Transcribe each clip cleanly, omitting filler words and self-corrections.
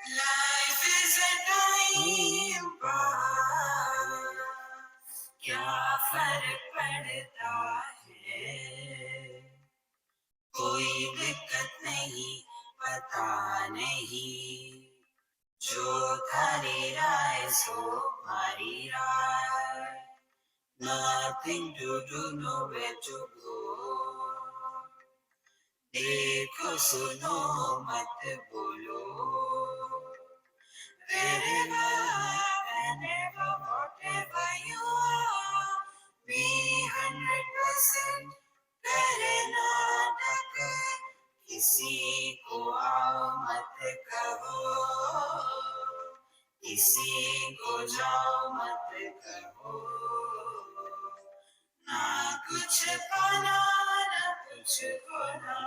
Life is a time pass, क्या फर्क पड़ता है, कोई दिक्कत नहीं, पता नहीं, जो थारी राय सो हमारी राय, nothing to do, nowhere to go, देखो सुनो मत बोलो, wherever, whenever, whatever you are, be 100%, करे ना टक्कर, किसी को आओ मत कहो, किसी को जाओ मत कहो, ना कुछ पाना ना कुछ खोना.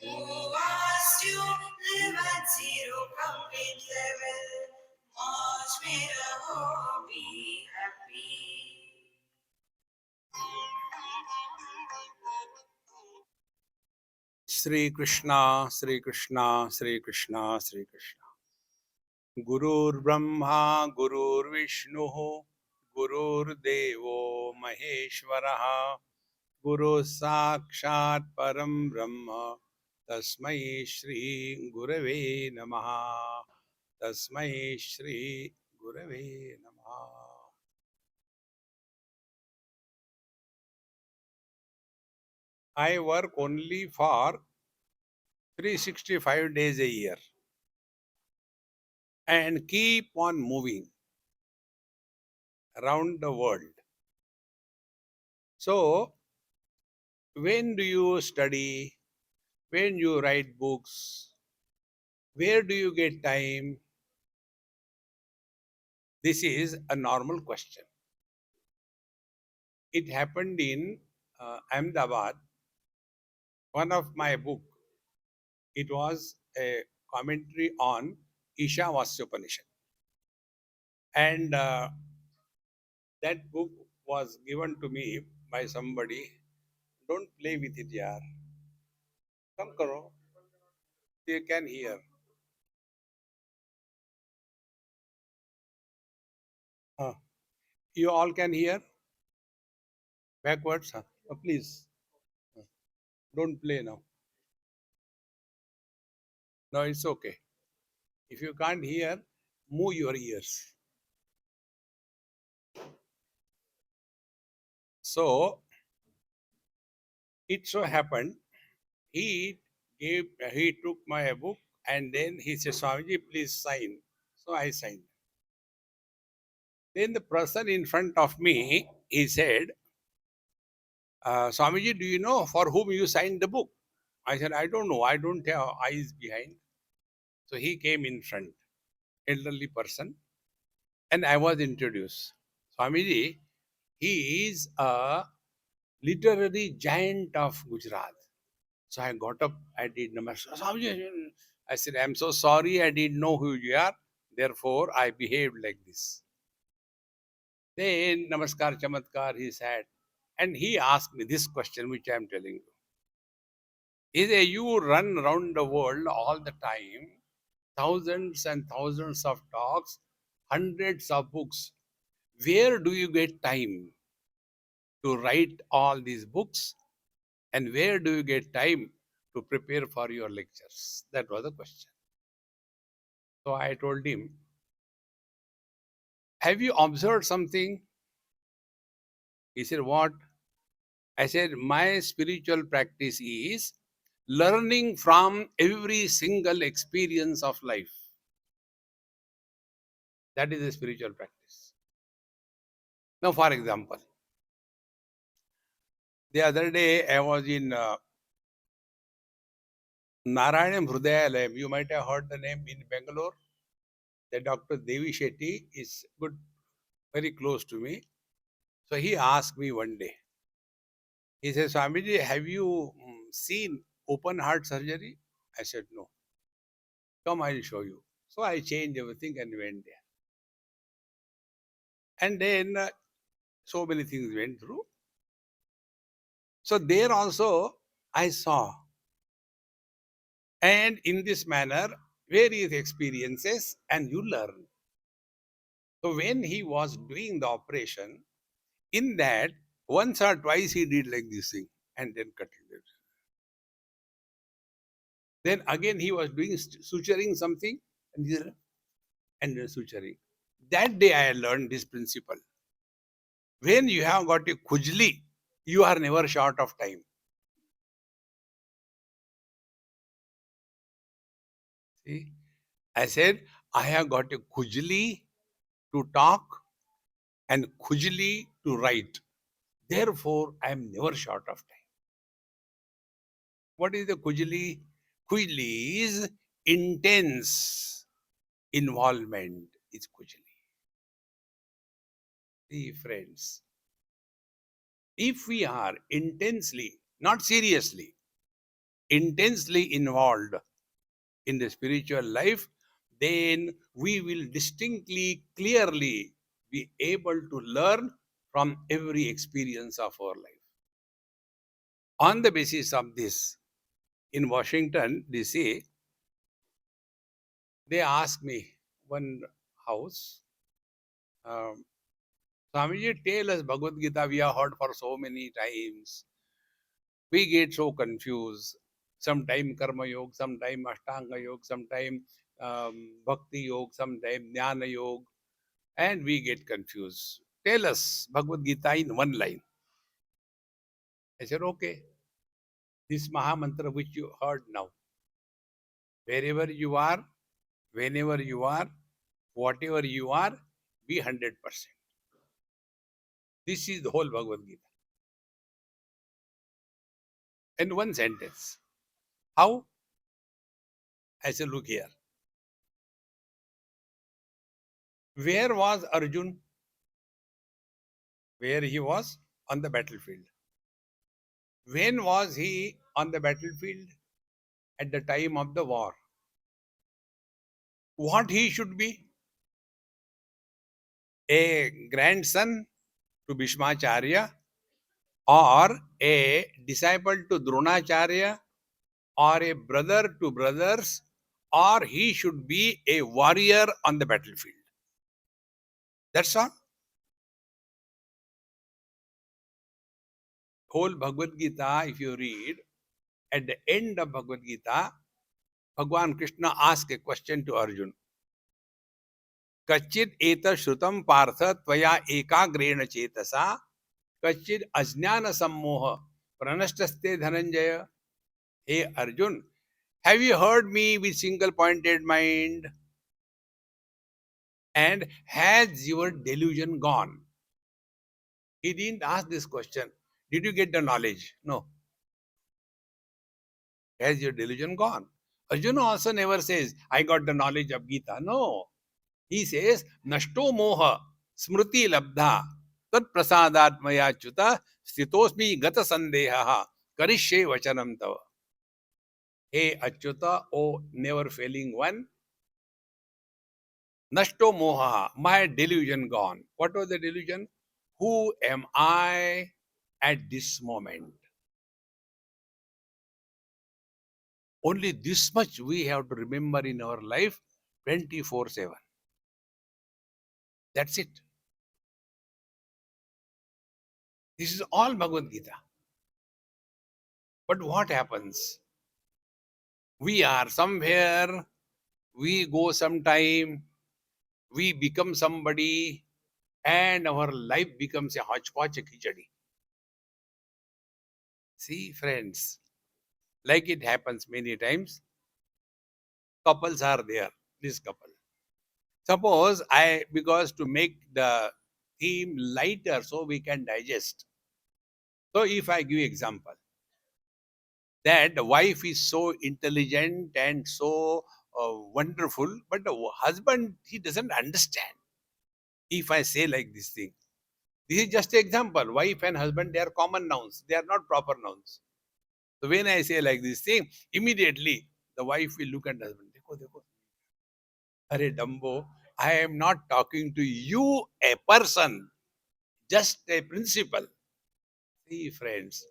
Who asked you live at zero complete level? मौज में रहो, be happy. Shri Krishna, Shri Krishna, Shri Krishna, Shri Krishna. Gurur Brahma, Gurur Vishnu, Gurur Devo Maheshwaraha, Guru Sakshat Param Brahma, Tasmai Shri Gurave Namaha, Tasmai Shri Gurave Namaha. I work only for 365 days a year and keep on moving around the world. So, when do you study? When you write books? Where do you get time? This is a normal question. It happened in Ahmedabad. One of my book, it was a commentary on Ishavasyopanishad. And that book was given to me by somebody. Don't play with it, yaar. Come karo. You can hear. You all can hear? Backwards? Please. Don't play now. No, it's okay. If you can't hear, move your ears. So, it so happened, he took my book and then he said, Swamiji, please sign. So I signed. Then the person in front of me, he said, Swamiji, do you know for whom you signed the book? I said, I don't know. I don't have eyes behind. So he came in front, elderly person, and I was introduced. Swamiji, he is a literary giant of Gujarat. So I got up, I did namaskar. Swamiji, I said, I'm so sorry, I didn't know who you are. Therefore, I behaved like this. Then namaskar, chamatkar, he said, and he asked me this question, which I am telling you. He said, you run around the world all the time, thousands and thousands of talks, hundreds of books. Where do you get time to write all these books? And where do you get time to prepare for your lectures? That was the question. So I told him, have you observed something? He said, what? I said, my spiritual practice is learning from every single experience of life. That is a spiritual practice. Now, for example, the other day I was in Narayanam Hrudayalayam. You might have heard the name in Bangalore. The Dr. Devi Shetty is good, very close to me. So he asked me one day, he says, Swamiji, have you seen open heart surgery? I said, no. Come, I'll show you. So I changed everything and went there. And then so many things went through. So there also I saw. And in this manner, various experiences, and you learn. So when he was doing the operation, in that once or twice he did like this thing and then continued. Then again he was doing suturing something and then suturing. That day I learned this principle. When you have got a khujli, you are never short of time. See, I said I have got a khujli to talk and khujli to write. Therefore, I am never short of time. What is the khujli? Khujli is intense involvement. Is khujli. See, friends, if we are intensely, not seriously, intensely involved in the spiritual life, then we will distinctly, clearly be able to learn from every experience of our life. On the basis of this, in Washington, D.C., they asked me one house, um, Swamiji, tell us Bhagavad Gita, we have heard for so many times. We get so confused. Sometime Karma Yoga, sometime Ashtanga Yoga, sometime Bhakti Yoga, sometime Jnana Yoga, and we get confused. Tell us Bhagavad Gita in one line. I said, okay, this Maha Mantra which you heard now, wherever you are, whenever you are, whatever you are, be 100%. This is the whole Bhagavad Gita. In one sentence. How? I said, look here. Where was Arjun? Where he was? On the battlefield. When was he on the battlefield? At the time of the war. What he should be? A grandson to Bhishmacharya, or a disciple to Dronacharya, or a brother to brothers, or he should be a warrior on the battlefield. That's all. Whole Bhagavad Gita, if you read, at the end of Bhagavad Gita, Bhagwan Krishna asked a question to Arjun. Kachid eta shrutam partha tvaya ekagrena chetasa kachid ajnana sammoha pranashtaste dhananjaya. Hey Arjun, have you heard me with single pointed mind? And has your delusion gone? He didn't ask this question. Did you get the knowledge? No. Has your delusion gone? Arjuna also never says, I got the knowledge of Gita. No. He says, Nashto moha smriti labdha tat prasadat maya chuta stitosmi gata sandeha karishye vachanam tava. Hey Achyuta, O never failing one, Nashto moha, my delusion gone. What was the delusion? Who am I at this moment? Only this much we have to remember in our life 24/7. That's it. This is all Bhagavad Gita. But what happens? We are somewhere, we go sometime, we become somebody, and our life becomes a hodgepodge khichadi. See, friends, like it happens many times, couples are there, this couple. Suppose because to make the theme lighter so we can digest. So if I give example, that the wife is so intelligent and so wonderful, but the husband, he doesn't understand. If I say like this thing, this is just an example. Wife and husband, they are common nouns. They are not proper nouns. So when I say like this thing, immediately the wife will look at the husband. Dekho, dekho. Arey Dumbo, I am not talking to you, a person, just a principle. See, friends.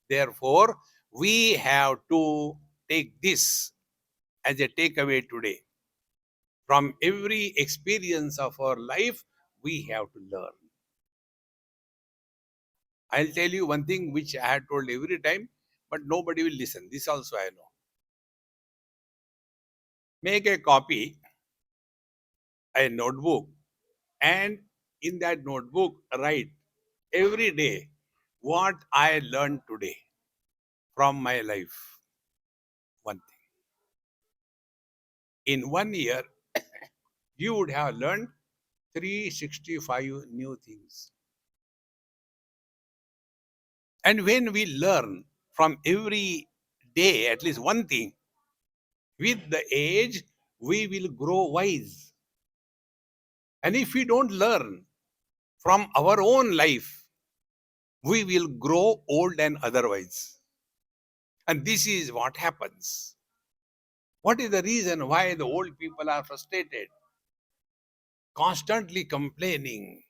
Therefore, we have to take this as a takeaway today. From every experience of our life, we have to learn. I'll tell you one thing which I had told every time, but nobody will listen. This also I know. Make a copy, a notebook, and in that notebook, write every day what I learned today from my life. One thing. In 1 year, you would have learned 365 new things. And when we learn from every day at least one thing, with the age, we will grow wise. And if we don't learn from our own life, we will grow old and otherwise. And this is what happens. What is the reason why the old people are frustrated? Constantly complaining.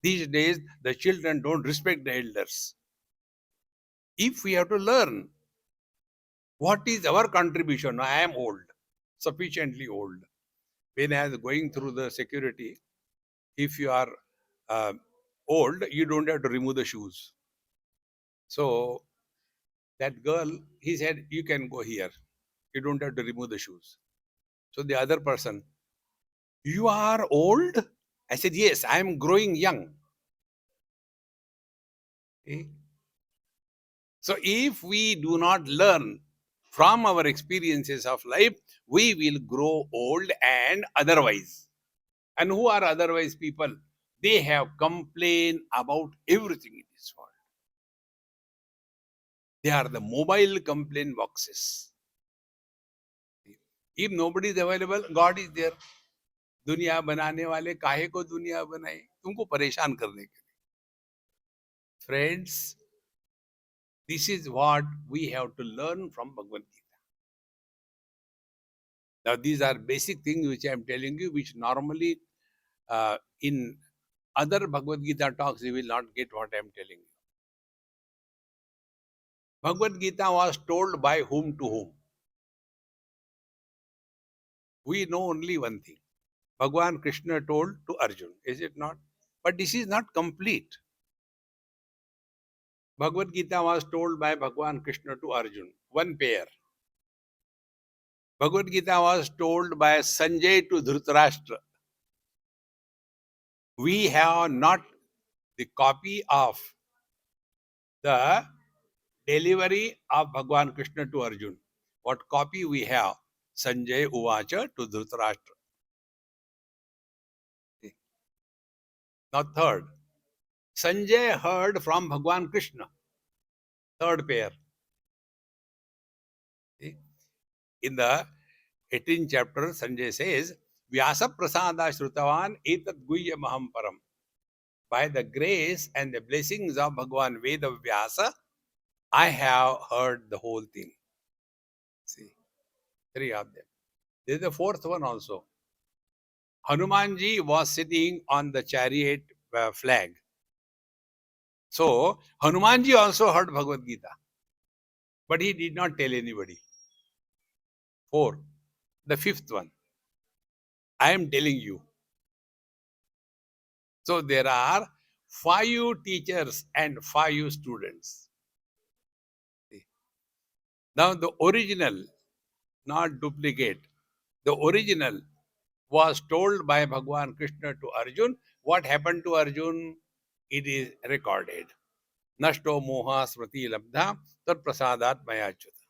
These days, the children don't respect the elders. If we have to learn what is our contribution, I am old, sufficiently old. When I was going through the security, if you are uh, old, you don't have to remove the shoes. So that girl, he said, you can go here. You don't have to remove the shoes. So the other person, you are old? I said, yes, I am growing young. Okay? So if we do not learn from our experiences of life, we will grow old and otherwise. And who are otherwise people? They have complained about everything in this world. They are the mobile complaint boxes. If nobody is available, God is there. दुनिया बनाने वाले काहे को दुनिया बनाई? तुमको परेशान करने के लिए. Friends, this is what we have to learn from Bhagavad Gita. Now, these are basic things which I am telling you, which normally in other Bhagavad Gita talks, you will not get what I am telling you. Bhagavad Gita was told by whom to whom? We know only one thing. Bhagwan Krishna told to Arjun, is it not? But this is not complete. Bhagavad Gita was told by Bhagwan Krishna to Arjun, one pair. Bhagavad Gita was told by Sanjay to Dhritarashtra. We have not the copy of the delivery of Bhagwan Krishna to Arjun. What copy we have? Sanjay Uvacha to Dhritarashtra. Now third, Sanjay heard from Bhagwan Krishna. Third pair. In the 18th chapter, Sanjay says, Vyasa Prasada Shrutavan Etat Guhya Maham Param. By the grace and the blessings of Bhagwan Veda Vyasa, I have heard the whole thing. See, three of them. There is the fourth one also. Hanumanji was sitting on the chariot flag. So, Hanumanji also heard Bhagavad Gita. But he did not tell anybody. Four. The fifth one. I am telling you. So, there are 5 teachers and 5 students. Now, the original, not duplicate, the original was told by Bhagwan Krishna to Arjun. What happened to Arjun? It is recorded. Nashto moha smriti labdha tat prasadat mayachyuta.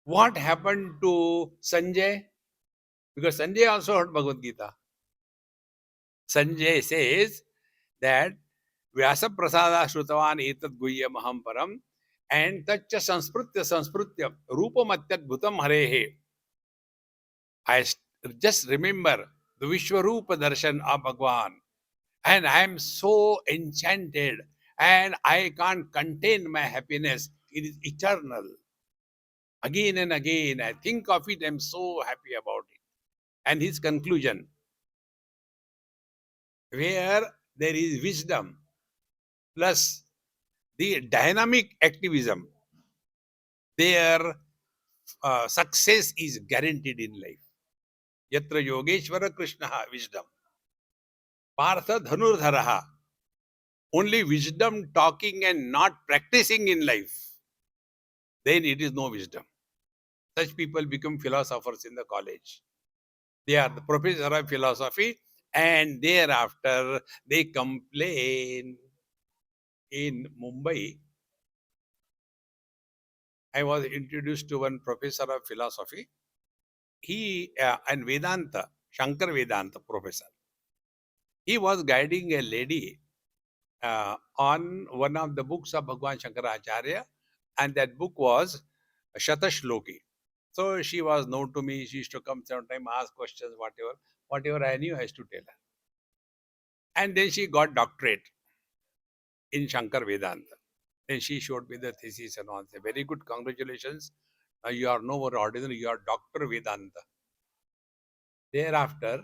What happened to Sanjay? Because Sanjay also heard Bhagavad Gita. Sanjay says that Vyasa prasada shrutavan etat guhyam aham param and tacha sanspritya rupamatyat bhutam harehe. I just remember the Vishwarupa darshan of Bhagwan and I am so enchanted and I can't contain my happiness. It is eternal. Again and again, I think of it, I'm so happy about it. And his conclusion, where there is wisdom plus the dynamic activism, there success is guaranteed in life. Yatra Yogeshwara Krishna, wisdom. Partha Dhanurdharaha, only wisdom talking and not practicing in life, then it is no wisdom. Such people become philosophers in the college. They are the professor of philosophy, and thereafter they complain. In Mumbai, I was introduced to one professor of philosophy. He and Vedanta, Shankar Vedanta professor. He was guiding a lady on one of the books of Bhagwan Shankaracharya, and that book was Shatashloki. So she was known to me. She used to come sometime, ask questions, whatever I knew, I used to tell her. And then she got doctorate in Shankar Vedanta. Then she showed me the thesis and all. Say, very good, congratulations. Now you are no more ordinary, you are Doctor Vedanta. Thereafter,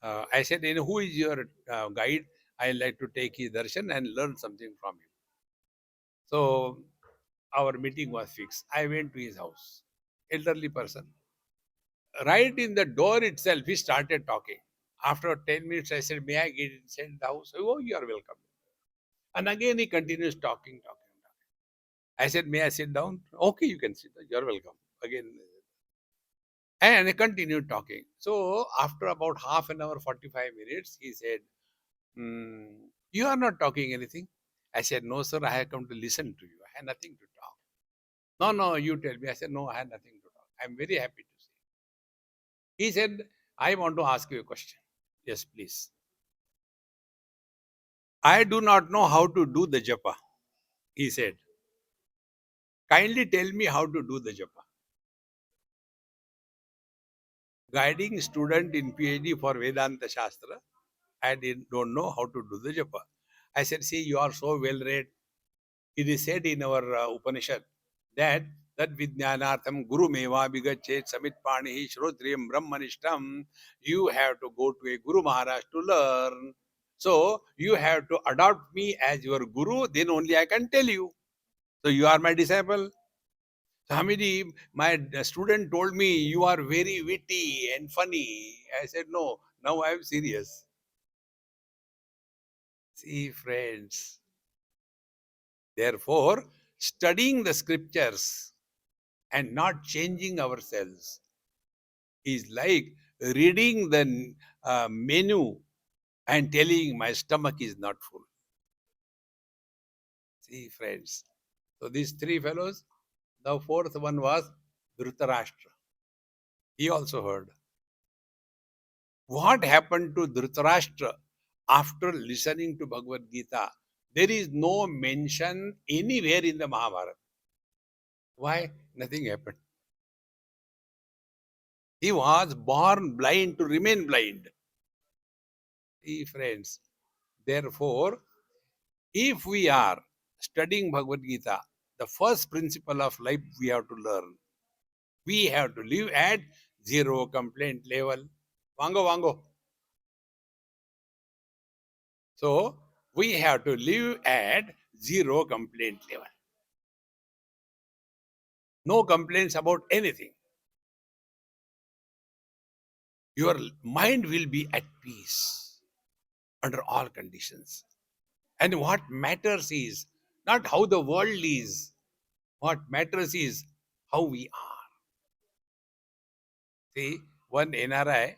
I said, who is your guide? I like to take his darshan and learn something from him. So our meeting was fixed. I went to his house. Elderly person. Right in the door itself, he started talking. After 10 minutes, I said, may I get inside the house? Oh, you are welcome. And again, he continues talking, talking, talking. I said, may I sit down? Okay, you can sit down. You're welcome. Again, and he continued talking. So after about half an hour, 45 minutes, he said, "Hmm, you are not talking anything." I said, no, sir, I have come to listen to you. I had nothing to talk. No, no, you tell me. I said, no, I had nothing to talk. I'm very happy to see. He said, I want to ask you a question. Yes, please. I do not know how to do the japa. He said, kindly tell me how to do the japa. Guiding student in PhD for Vedanta Shastra, I don't know how to do the japa. I said, see, you are so well read. It is said in our Upanishad that vijnanartham guru meva bigachet samit panihi shrotriyam brahmanishtam. You have to go to a Guru Maharaj to learn. So you have to adopt me as your guru, then only I can tell you. So you are my disciple. Swamiji, my student told me you are very witty and funny. I said, no, now I am serious. See, friends, therefore, studying the scriptures and not changing ourselves is like reading the menu and telling my stomach is not full. See, friends. So these three fellows, the fourth one was Dhritarashtra. He also heard. What happened to Dhritarashtra after listening to Bhagavad Gita? There is no mention anywhere in the Mahabharata. Why? Nothing happened. He was born blind to remain blind. See, friends. Therefore, if we are studying Bhagavad Gita, the first principle of life we have to learn. We have to live at zero complaint level. Vango, vango. So, we have to live at zero complaint level. No complaints about anything. Your mind will be at peace under all conditions. And what matters is not how the world is. What matters is how we are. See, one NRI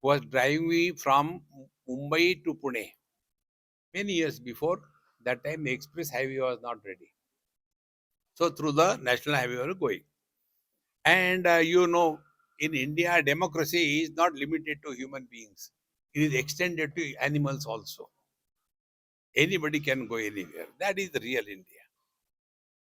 was driving me from Mumbai to Pune. Many years before, that time the express highway was not ready. So through the national highway we were going. And in India, democracy is not limited to human beings. It is extended to animals also. Anybody can go anywhere. That is the real India.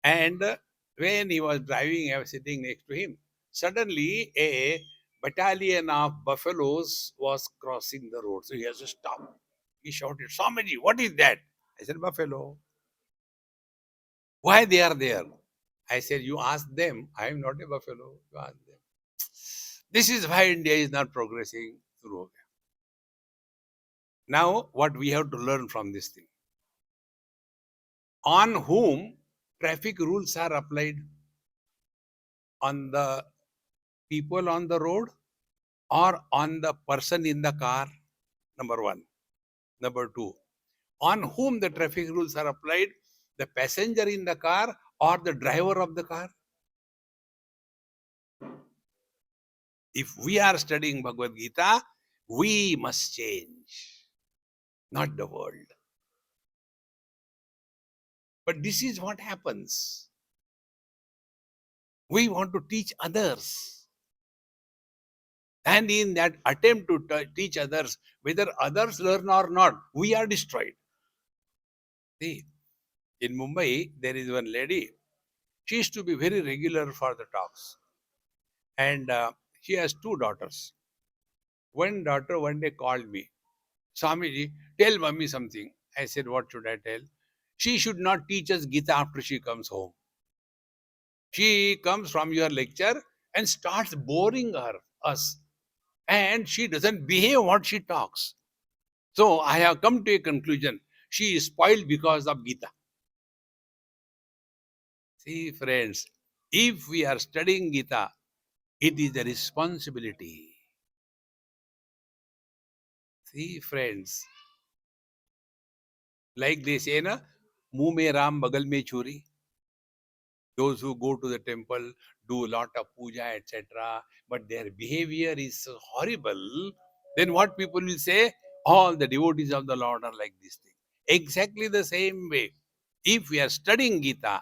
And when he was driving, I was sitting next to him. Suddenly, a battalion of buffaloes was crossing the road. So he has to stop. He shouted, Swamiji, what is that? I said, buffalo. Why they are there? I said, you ask them. I am not a buffalo. You ask them. This is why India is not progressing through. Now, what we have to learn from this thing? On whom traffic rules are applied? On the people on the road or on the person in the car? Number one. Number two, on whom the traffic rules are applied? The passenger in the car or the driver of the car? If we are studying Bhagavad Gita, we must change, not the world. But this is what happens. We want to teach others. And in that attempt to teach others, whether others learn or not, we are destroyed. See, in Mumbai, there is one lady. She used to be very regular for the talks. And she has two daughters. One daughter one day called me, Swamiji, tell mummy something. I said, what should I tell? She should not teach us Gita after she comes home. She comes from your lecture and starts boring us. And she doesn't behave what she talks. So I have come to a conclusion. She is spoiled because of Gita. See, friends, if we are studying Gita, it is a responsibility. See, friends, like they say, na, muh mein Ram, bagal mein churi. Those who go to the temple do a lot of puja, etc. But their behavior is so horrible. Then what people will say? All the devotees of the Lord are like this thing. Exactly the same way. If we are studying Gita,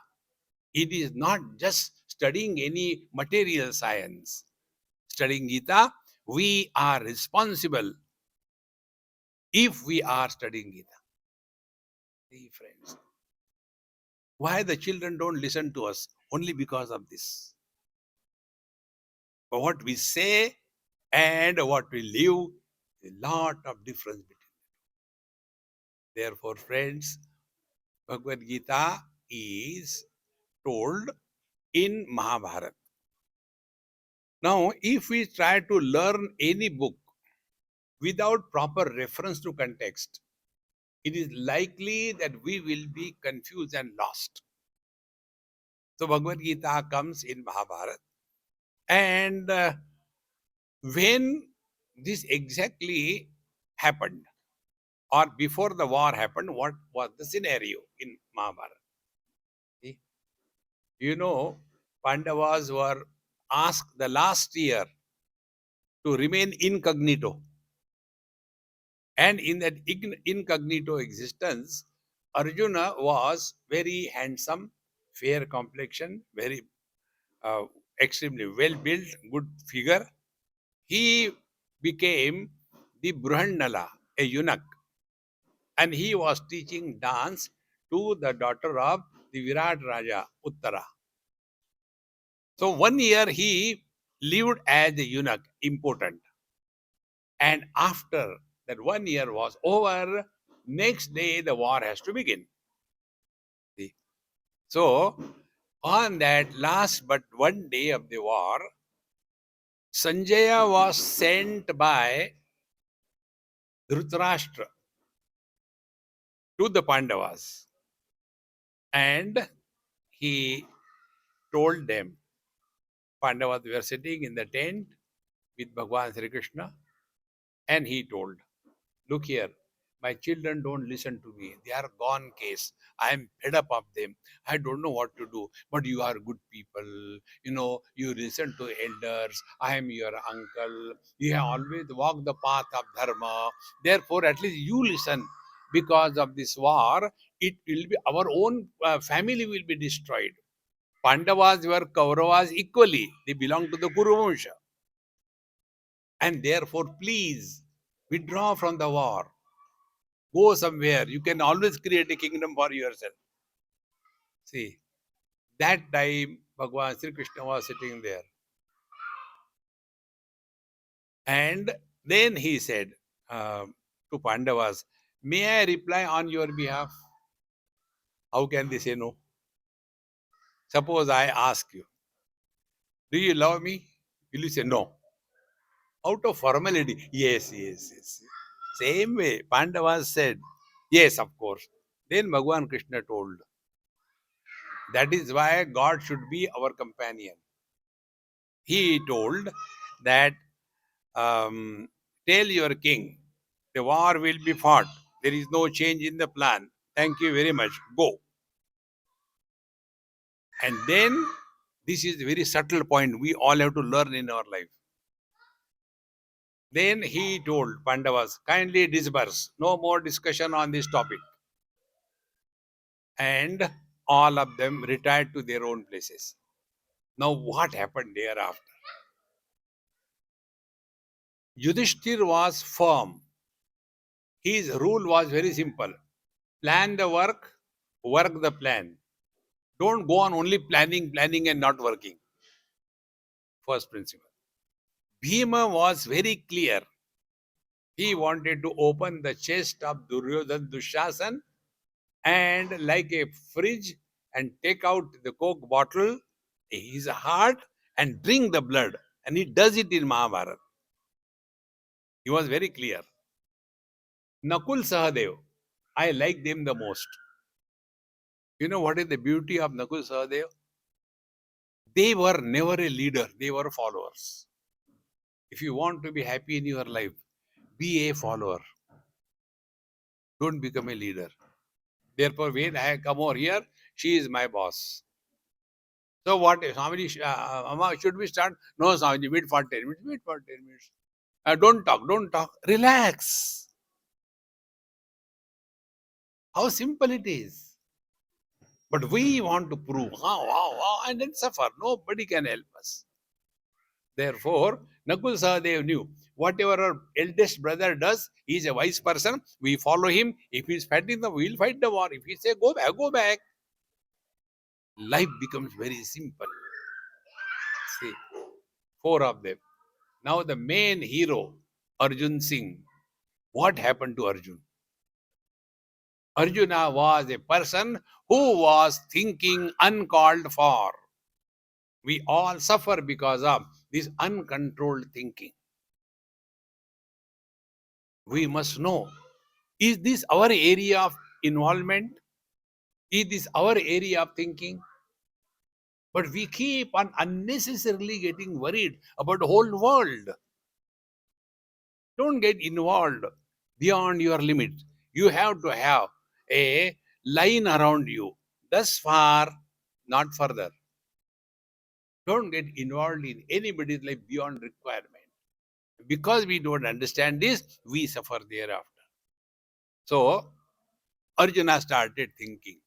it is not just studying any material science. Studying Gita, we are responsible if we are studying Gita. See, friends, why the children don't listen to us? Only because of this. But what we say and what we live, a lot of difference between. Therefore, friends, Bhagavad Gita is told in Mahabharata. Now, if we try to learn any book without proper reference to context, it is likely that we will be confused and lost. So, Bhagavad Gita comes in Mahabharata. And when this exactly happened, or before the war happened, what was the scenario in Mahabharata? See? You know, Pandavas were asked the last year to remain incognito. And in that incognito existence, Arjuna was very handsome, fair complexion, very extremely well built, good figure. He became the Bruhandala, a eunuch, and he was teaching dance to the daughter of the Virat Raja, Uttara. So 1 year he lived as a eunuch, important. And after that 1 year was over, next day the war has to begin. See? So on that last but one day of the war, Sanjaya was sent by Dhritarashtra to the Pandavas. And he told them, Pandavas were sitting in the tent with Bhagwan Sri Krishna, and he told, look here, my children don't listen to me. They are gone case. I am fed up of them. I don't know what to do. But you are good people. You know, you listen to elders. I am your uncle. You have always walked the path of dharma. Therefore, at least you listen. Because of this war, it will be our own family will be destroyed. Pandavas were Kauravas equally. They belong to the Kuru Vamsha. And therefore, please withdraw from the war. Go somewhere. You can always create a kingdom for yourself. See, that time Bhagwan Sri Krishna was sitting there. And then he said to Pandavas, may I reply on your behalf? How can they say no? Suppose I ask you, do you love me? Will you say no? Out of formality, yes, yes, yes. Same way, Pandavas said, yes, of course. Then Bhagwan Krishna told, that is why God should be our companion. He told that, tell your king, the war will be fought. There is no change in the plan. Thank you very much. Go. And then, this is a very subtle point we all have to learn in our life. Then he told Pandavas, kindly disperse. No more discussion on this topic. And all of them retired to their own places. Now, what happened thereafter? Yudhishthir was firm. His rule was very simple: plan the work, work the plan. Don't go on only planning, planning, and not working. First principle. Bhima was very clear. He wanted to open the chest of Duryodhan Dushasan and, like a fridge, and take out the coke bottle, his heart, and drink the blood. And he does it in Mahabharata. He was very clear. Nakul Sahadev, I like them the most. You know what is the beauty of Nakul Sahadev? They were never a leader, they were followers. If you want to be happy in your life, be a follower. Don't become a leader. Therefore, when I come over here, she is my boss. So what, Swamiji, Amma, should we start? No, Swamiji, wait for 10 minutes, wait for 10 minutes. Don't talk, don't talk. Relax. How simple it is. But we want to prove, and then suffer. Nobody can help us. Therefore, Nakul Sahadev knew whatever our eldest brother does, he is a wise person. We follow him. If he is fighting the, we will fight the war. If he say go back, go back. Life becomes very simple. See, four of them. Now the main hero, Arjun Singh. What happened to Arjun? Arjuna was a person who was thinking uncalled for. We all suffer because of this uncontrolled thinking. We must know, is this our area of involvement? Is this our area of thinking? But we keep on unnecessarily getting worried about the whole world. Don't get involved beyond your limit. You have to have a line around you. Thus far, not further. Don't get involved in anybody's life beyond requirement. Because we don't understand this, we suffer thereafter. So, Arjuna started thinking.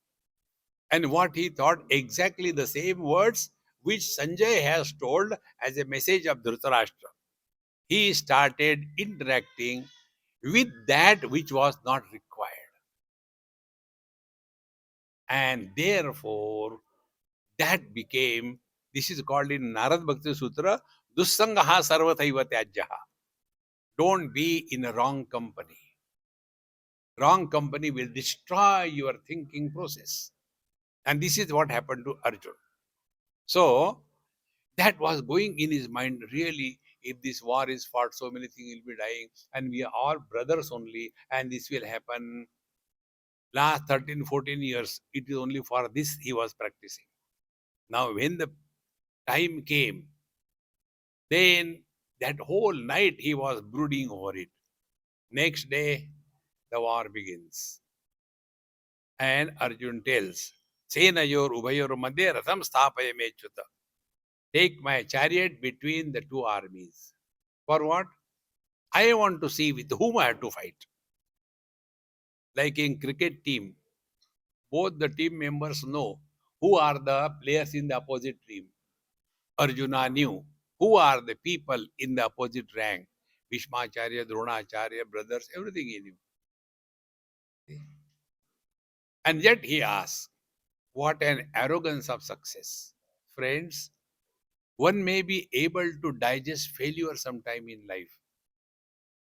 And what he thought, exactly the same words which Sanjay has told as a message of Dhritarashtra. He started interacting with that which was not required. And therefore, that became, this is called in Narad Bhakti Sutra, Dussangaha sarvathaiva tyajyaha. Don't be in a wrong company. Wrong company will destroy your thinking process. And this is what happened to Arjun. So, that was going in his mind, really, if this war is fought, so many things will be dying, and we are all brothers only, and this will happen. Last 13, 14 years, it is only for this he was practicing. Now, when the time came, then that whole night he was brooding over it. Next day, the war begins. And Arjun tells, Senayor Ubayor Madhya Ratham Sthapaya Mechuta. Take my chariot between the two armies. For what? I want to see with whom I have to fight. Like in cricket team, both the team members know who are the players in the opposite team. Arjuna knew who are the people in the opposite rank. Bhishmacharya, Dronacharya, brothers, everything he knew. And yet he asked, what an arrogance of success. Friends, one may be able to digest failure sometime in life,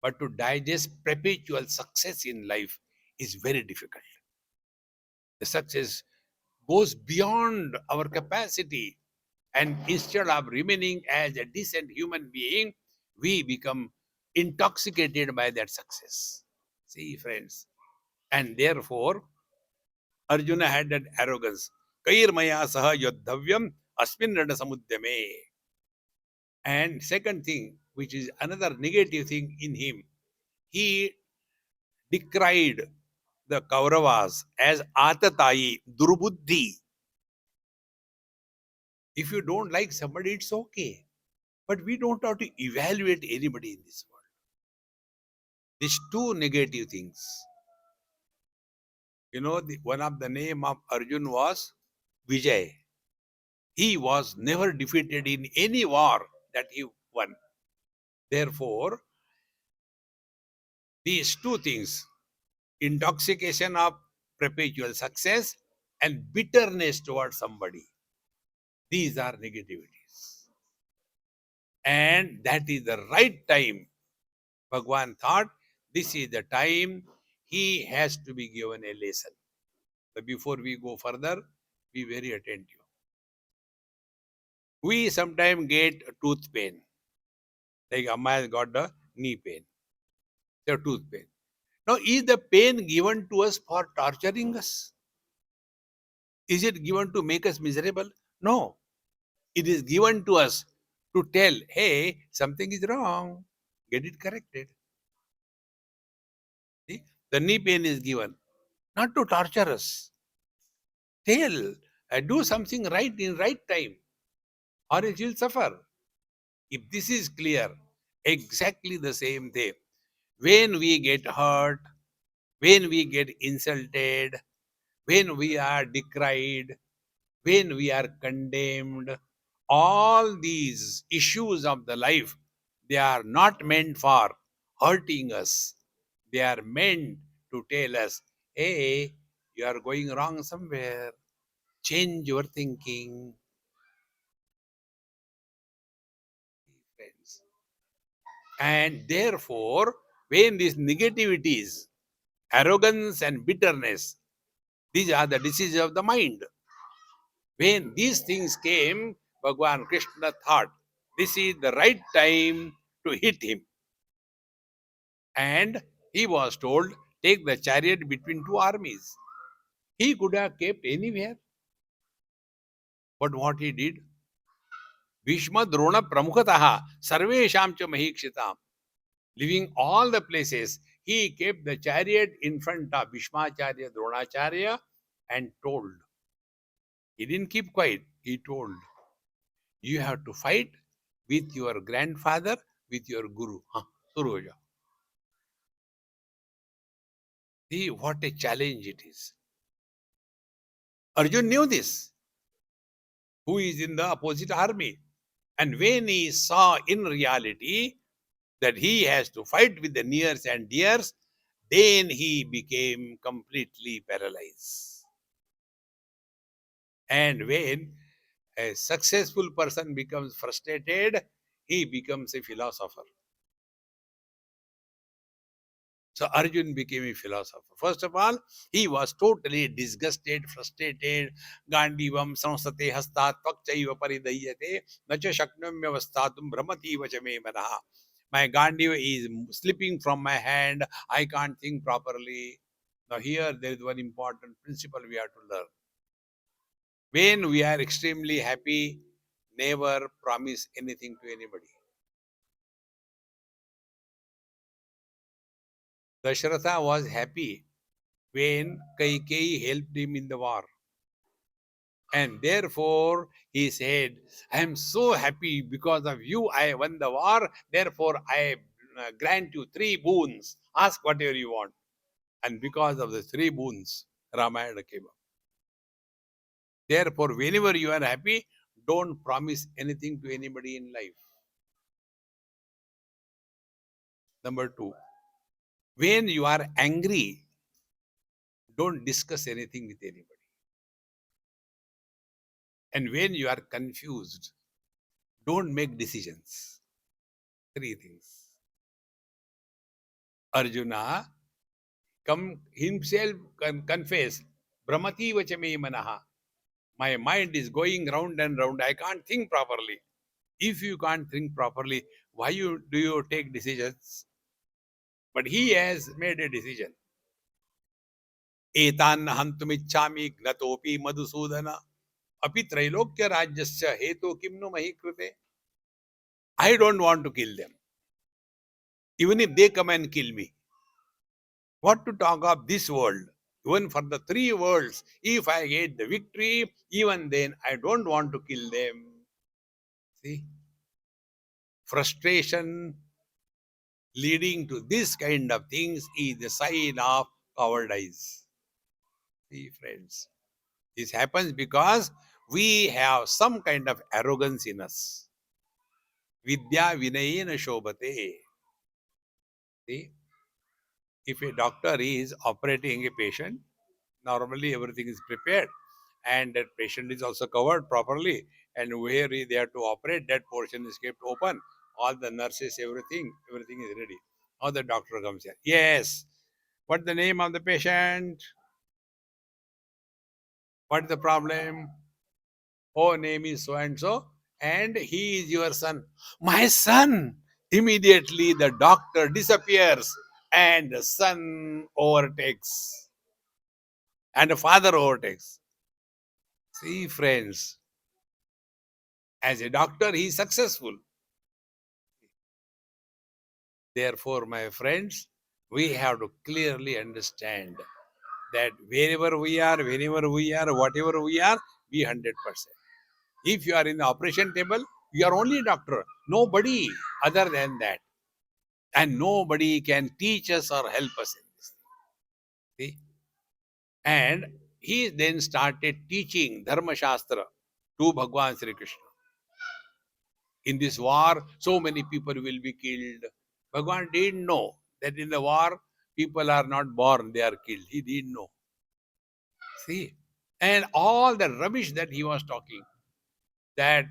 but to digest perpetual success in life is very difficult. The success goes beyond our capacity, and instead of remaining as a decent human being, we become intoxicated by that success. See, friends, and therefore Arjuna had that arrogance. Kair maya saha yodhavyam asmin rana samudyame. And second thing, which is another negative thing in him, he decried the Kauravas as Atatayi, Durbuddhi. If you don't like somebody, it's okay. But we don't have to evaluate anybody in this world. These two negative things. One of the name of Arjun was Vijay. He was never defeated in any war that he won. Therefore, these two things, intoxication of perpetual success and bitterness towards somebody, these are negativities. And that is the right time. Bhagwan thought this is the time he has to be given a lesson. But before we go further, be very attentive. We sometimes get tooth pain. Like Amma has got the knee pain, the tooth pain. Now, is the pain given to us for torturing us? Is it given to make us miserable? No. It is given to us to tell, hey, something is wrong. Get it corrected. See? The knee pain is given, not to torture us. Tell, do something right in right time, or else you'll suffer. If this is clear, exactly the same thing. When we get hurt, when we get insulted, when we are decried, when we are condemned, all these issues of the life, they are not meant for hurting us. They are meant to tell us, hey, you are going wrong somewhere. Change your thinking. Friends. And therefore, when these negativities, arrogance and bitterness, these are the diseases of the mind. When these things came, Bhagwan Krishna thought this is the right time to hit him. And he was told, take the chariot between two armies. He could have kept anywhere. But what he did? Bhishma Drona Pramukataha Sarvesham cha Mahikshitam. Leaving all the places, he kept the chariot in front of Bhishmacharya, Dronacharya and told. He didn't keep quiet. He told, you have to fight with your grandfather, with your guru. Suroja. See what a challenge it is. Arjun knew this, who is in the opposite army. And when he saw in reality that he has to fight with the nears and dears, then he became completely paralyzed. And when a successful person becomes frustrated, he becomes a philosopher. So Arjun became a philosopher. First of all, he was totally disgusted, frustrated. Gandivam samsate hastat tvakchaiva paridayate nacha shaknamyavastatum brahmati vachame manaha. My Gandiva is slipping from my hand. I can't think properly. Now here there is one important principle we have to learn. When we are extremely happy, never promise anything to anybody. Dasharatha was happy when Kaikeyi helped him in the war. And therefore, he said, I am so happy because of you, I won the war. Therefore, I grant you three boons. Ask whatever you want. And because of the three boons, Ramayana came up. Therefore, whenever you are happy, don't promise anything to anybody in life. Number two, when you are angry, don't discuss anything with anybody. And when you are confused, don't make decisions. Three things. Arjuna himself confess, Brahmati vachame manaha. My mind is going round and round. I can't think properly. If you can't think properly, why do you take decisions? But he has made a decision. Etan hantumichami gnatopi madhusudana. Api trailokya rajyasya heto kimno mahi krute. I don't want to kill them. Even if they come and kill me. What to talk of this world? Even for the three worlds, if I get the victory, even then I don't want to kill them. See? Frustration leading to this kind of things is the sign of cowardice. See, friends. This happens because we have some kind of arrogance in us. Vidya vinayena shobhate. See, if a doctor is operating a patient, normally everything is prepared and that patient is also covered properly, and where they have to operate, that portion is kept open. All the nurses, everything is ready. Now the doctor comes here. Yes. What's the name of the patient? What's the problem? Oh, name is so and so, and he is your son. My son! Immediately the doctor disappears and the son overtakes. And the father overtakes. See, friends, as a doctor, he is successful. Therefore, my friends, we have to clearly understand that wherever we are, whenever we are, whatever we are, be 100%. If you are in the operation table, you are only a doctor. Nobody other than that. And nobody can teach us or help us in this. See? And he then started teaching Dharma Shastra to Bhagwan Sri Krishna. In this war, so many people will be killed. Bhagwan didn't know that in the war, people are not born, they are killed. He didn't know. See? And all the rubbish that he was talking, that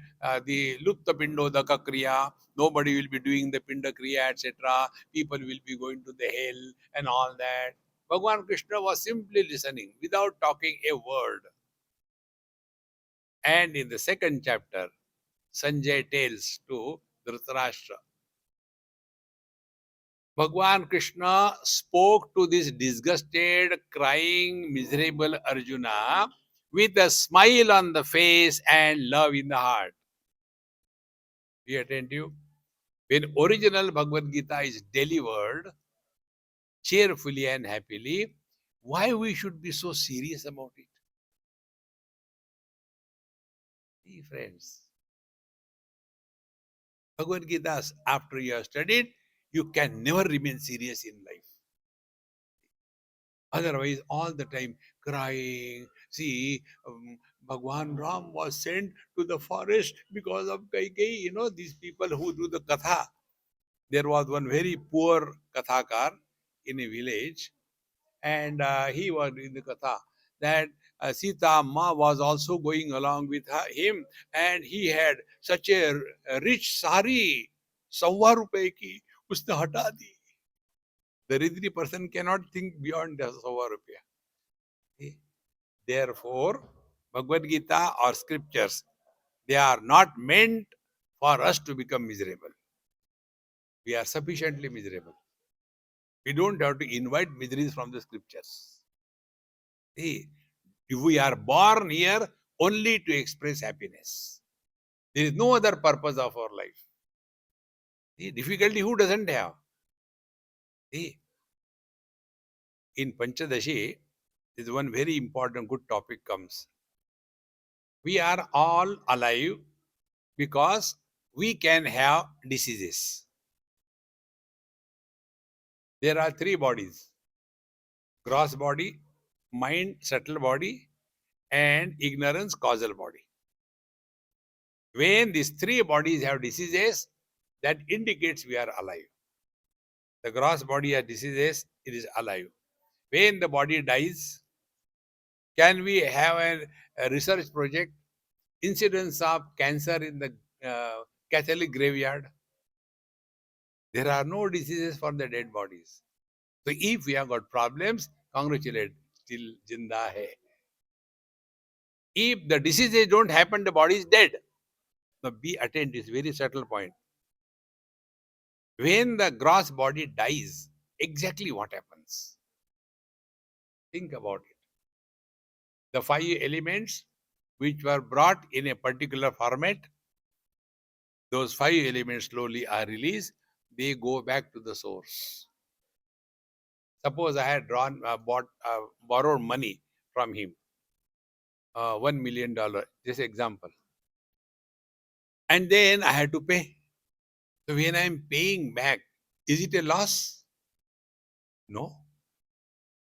the Lupta Pindodaka Kriya, nobody will be doing the Pinda Kriya, etc. People will be going to the hell and all that. Bhagwan Krishna was simply listening without talking a word. And in the second chapter, Sanjay tells to Dhritarashtra, Bhagwan Krishna spoke to this disgusted, crying, miserable Arjuna with a smile on the face and love in the heart. Be attentive. When original Bhagavad Gita is delivered cheerfully and happily, why we should be so serious about it? See, friends, Bhagavad Gita, after you have studied, you can never remain serious in life. Otherwise, all the time crying. See, Bhagwan Ram was sent to the forest because of Kaikai. You know, these people who do the katha. There was one very poor kathakar in a village, and he was in the katha that Sita Amma was also going along with him, and he had such a rich sari, सव्वा रुपए की उसने हटा दी. The deridrati person cannot think beyond the सव्वा रुपया. Therefore, Bhagavad Gita or scriptures, they are not meant for us to become miserable. We are sufficiently miserable. We don't have to invite miseries from the scriptures. See, if we are born here only to express happiness, there is no other purpose of our life. See, difficulty who doesn't have? See, in Panchadashi, this one very important good topic comes. We are all alive because we can have diseases. There are three bodies: gross body, mind, subtle body, and ignorance, causal body. When these three bodies have diseases, that indicates we are alive. The gross body has diseases, it is alive. When the body dies, can we have a research project? Incidence of cancer in the Catholic graveyard. There are no diseases for the dead bodies. So if we have got problems, congratulate, still jinda hai. If the diseases don't happen, the body is dead. Now be attentive, this very subtle point. When the gross body dies, exactly what happens? Think about it. The five elements which were brought in a particular format, Those 5 elements slowly are released. They go back to the source. Suppose I had borrowed money from him, $1 million, just example. And then I had to pay. So when I am paying back, is it a loss? No.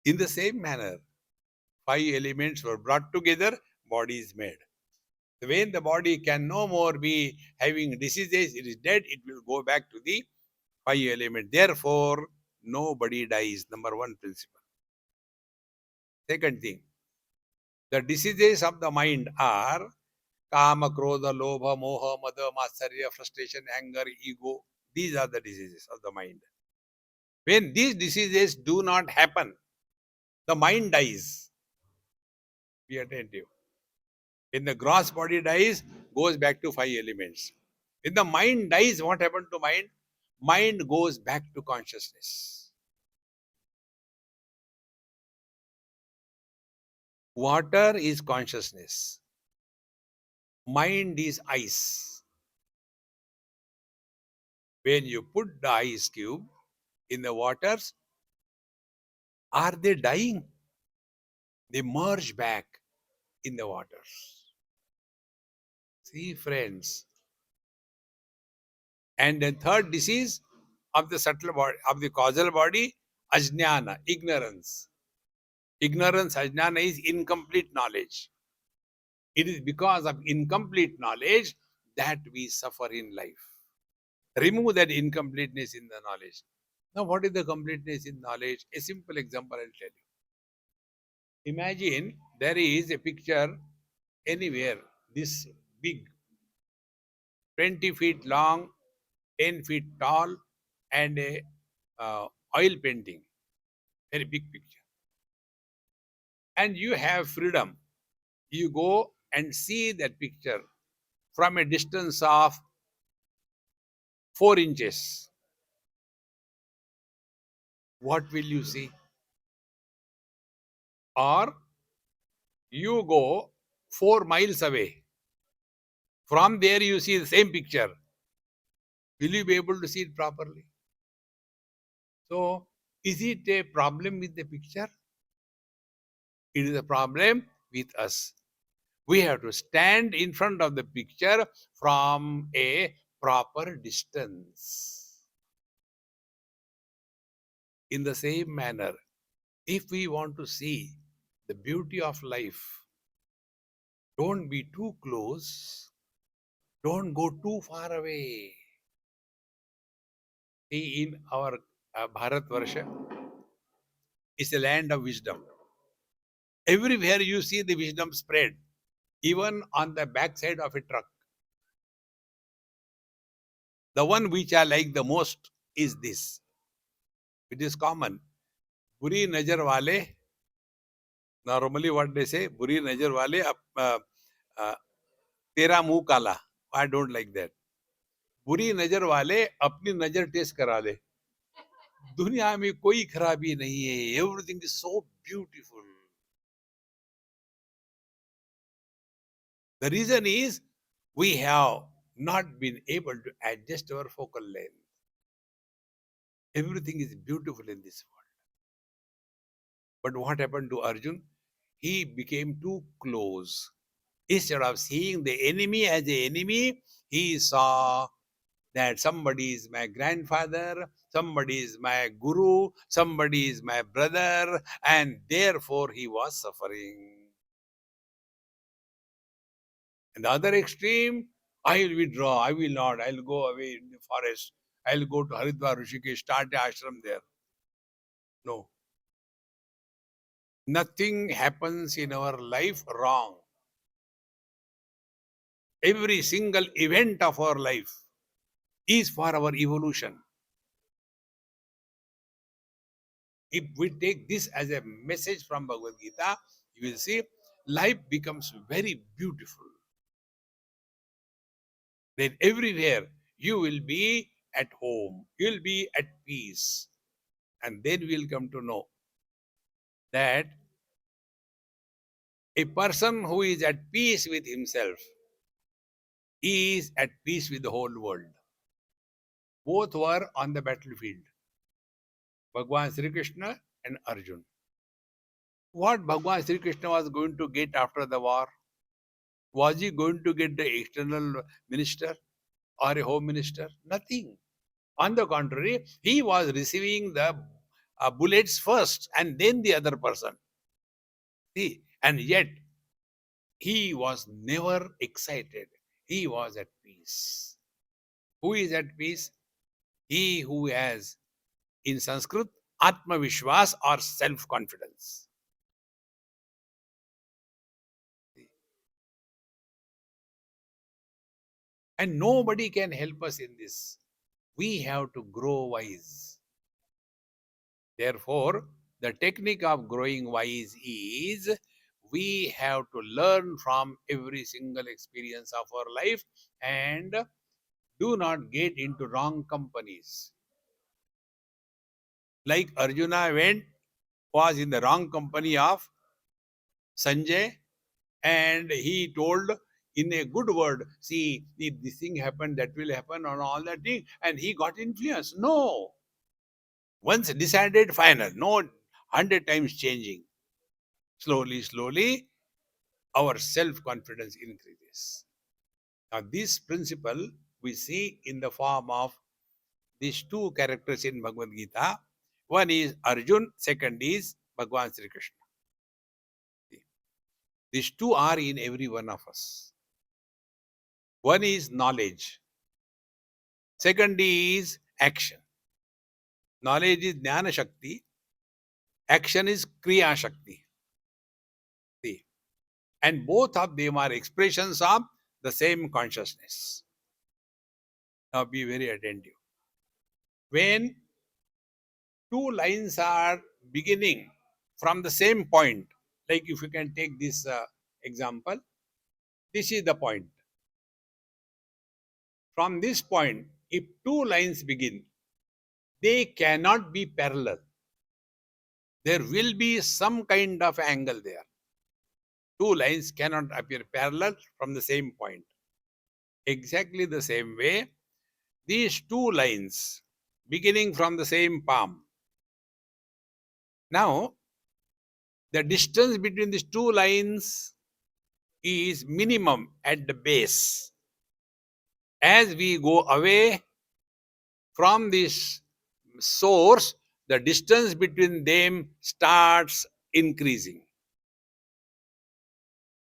In the same manner, 5 elements were brought together, body is made. So when the body can no more be having diseases, it is dead, it will go back to the 5 elements. Therefore, nobody dies. Number one principle. Second thing, the diseases of the mind are kama, krodha, lobha, moha, mada, matsarya, frustration, anger, ego. These are the diseases of the mind. When these diseases do not happen, the mind dies. Be attentive. When the gross body dies, goes back to 5 elements. When the mind dies, what happened to mind? Mind goes back to consciousness. Water is consciousness. Mind is ice. When you put the ice cube in the waters, are they dying? They merge back in the waters. See, friends. And the third disease of the subtle body, of the causal body, ajnana, ignorance. Ignorance, ajnana, is incomplete knowledge. It is because of incomplete knowledge that we suffer in life. Remove that incompleteness in the knowledge. Now, what is the completeness in knowledge? A simple example I'll tell you. Imagine there is a picture anywhere, this big, 20 feet long, 10 feet tall, and a oil painting, very big picture. And you have freedom. You go and see that picture from a distance of 4 inches. What will you see? Or you go 4 miles away. From there you see the same picture. Will you be able to see it properly? So, is it a problem with the picture? It is a problem with us. We have to stand in front of the picture from a proper distance. In the same manner, if we want to see the beauty of life, don't be too close, don't go too far away. See, in our Bharat Varsha, it's a land of wisdom. Everywhere you see the wisdom spread, even on the backside of a truck. The one which I like the most is this. It is common. Buri najar wale, normally what they say, buri najar wale, uh, tera muh kala. I don't like that. बुरी नजर वाले अपनी नजर test करा ले. दुनिया में कोई खराबी नहीं है. Everything is so beautiful. The reason is we have not been able to adjust our focal length. Everything is beautiful in this world. But what happened to Arjun? He became too close. Instead of seeing the enemy as an enemy, he saw that somebody is my grandfather, somebody is my guru, somebody is my brother, and therefore he was suffering. And the other extreme, I will withdraw, I will not, I'll go away in the forest, I'll go to Haridwar, Rishikesh, start the ashram there. No. Nothing happens in our life wrong. Every single event of our life is for our evolution. If we take this as a message from Bhagavad Gita, you will see life becomes very beautiful. Then everywhere you will be at home, you will be at peace. And then we will come to know that a person who is at peace with himself is at peace with the whole world. Both were on the battlefield, Bhagwan Sri Krishna and Arjun. What Bhagwan Sri Krishna was going to get after the war? Was he going to get the external minister or a home minister? Nothing. On the contrary, he was receiving the bullets first and then the other person. See, and yet he was never excited. He was at peace. Who is at peace? He who has, in Sanskrit, Atma Vishwas or self confidence. And nobody can help us in this. We have to grow wise. Therefore, the technique of growing wise is we have to learn from every single experience of our life and do not get into wrong companies. Like Arjuna was in the wrong company of Sanjay, and he told in a good word, see, if this thing happened, that will happen, on all that thing, and he got influenced. No. Once decided, final. No 100 times changing. Slowly, slowly, our self-confidence increases. Now, this principle we see in the form of these two characters in Bhagavad Gita. One is Arjun, second is Bhagwan Sri Krishna. These two are in every one of us. One is knowledge. Second is action. Knowledge is Jnana Shakti. Action is Kriya Shakti. See? And both of them are expressions of the same consciousness. Now be very attentive. When two lines are beginning from the same point, like if you can take this example, this is the point. From this point, if two lines begin, they cannot be parallel. There will be some kind of angle there. Two lines cannot appear parallel from the same point. Exactly the same way, these two lines beginning from the same palm. Now, the distance between these two lines is minimum at the base. As we go away from this source, the distance between them starts increasing.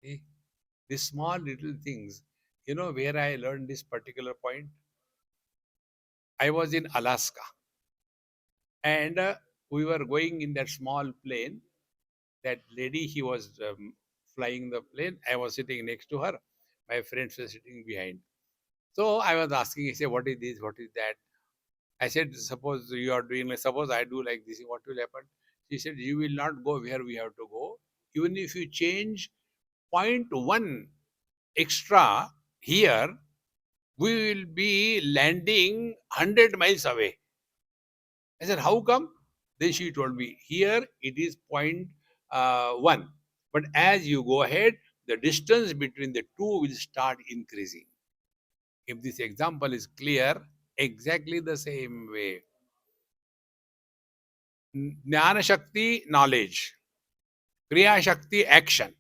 See, these small little things. You know where I learned this particular point? I was in Alaska, and we were going in that small plane. That lady, he was flying the plane. I was sitting next to her. My friends were sitting behind. So I was asking, he said, what is this? What is that? I said, suppose you are doing like, suppose I do like this, what will happen? She said, you will not go where we have to go. Even if you change 0.1 extra here, we will be landing 100 miles away. I said, how come? Then she told me, here it is 0.1. But as you go ahead, the distance between the two will start increasing. If this example is clear, exactly the same way. Jnana Shakti, knowledge. Kriya Shakti, action.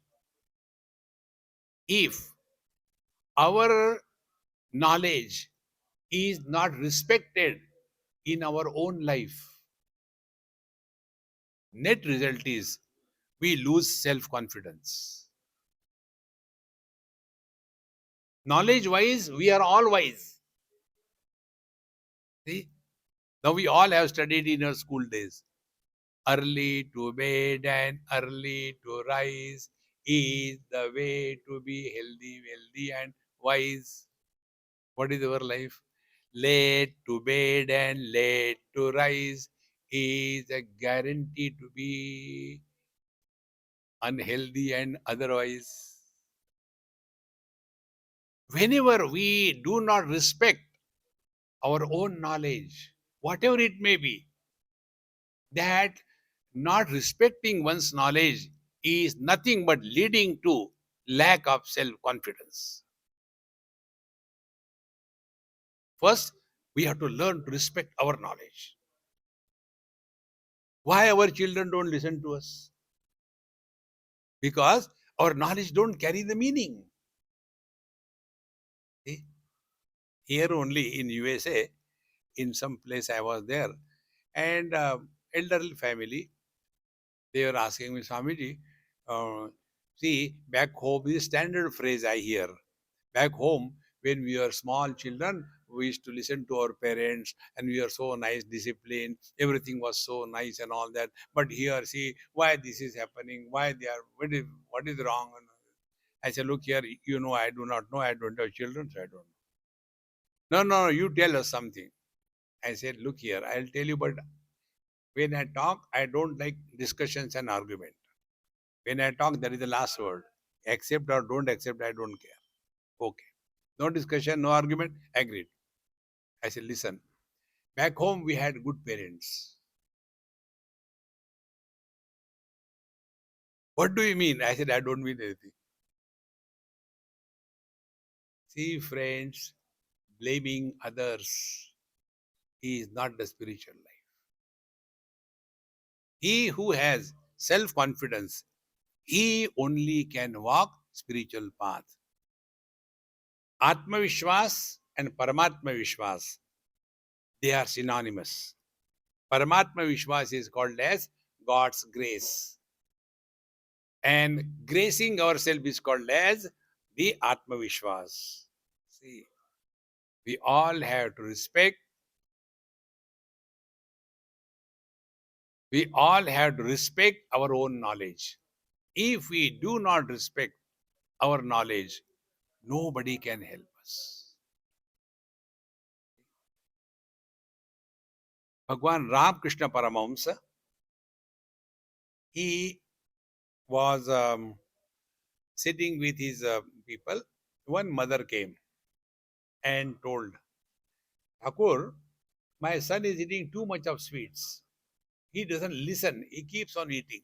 If our knowledge is not respected in our own life, net result is we lose self-confidence. Knowledge-wise, we are all wise. See? Now we all have studied in our school days. Early to bed and early to rise is the way to be healthy, wealthy, and wise. What is our life? Late to bed and late to rise is a guarantee to be unhealthy and otherwise. Whenever we do not respect our own knowledge, whatever it may be, that not respecting one's knowledge is nothing but leading to lack of self-confidence. First, we have to learn to respect our knowledge. Why our children don't listen to us? Because our knowledge don't carry the meaning. See? Here only in USA, in some place I was there, and elderly family, they were asking me, Swamiji, see, back home is standard phrase I hear. Back home, when we were small children, we used to listen to our parents and we were so nice, disciplined. Everything was so nice and all that. But here, see, why this is happening? Why they are, what is wrong? I said, look here, you know, I do not know. I don't have children, so I don't know. No, no, you tell us something. I said, look here, I'll tell you, but when I talk, I don't like discussions and argument. When I talk, that is the last word. Accept or don't accept, I don't care. Okay. No discussion, no argument, agreed. I said, listen, back home we had good parents. What do you mean? I said, I don't mean anything. See, friends, blaming others is not the spiritual life. He who has self-confidence, he only can walk spiritual path. Atma Vishwas and Paramatma Vishwas, they are synonymous. Paramatma Vishwas is called as God's grace. And gracing ourselves is called as the Atma Vishwas. See, we all have to respect, we all have to respect our own knowledge. If we do not respect our knowledge, nobody can help us. Bhagwan Ram Krishna Paramahamsa, he was sitting with his people. One mother came and told, Thakur, my son is eating too much of sweets. He doesn't listen. He keeps on eating.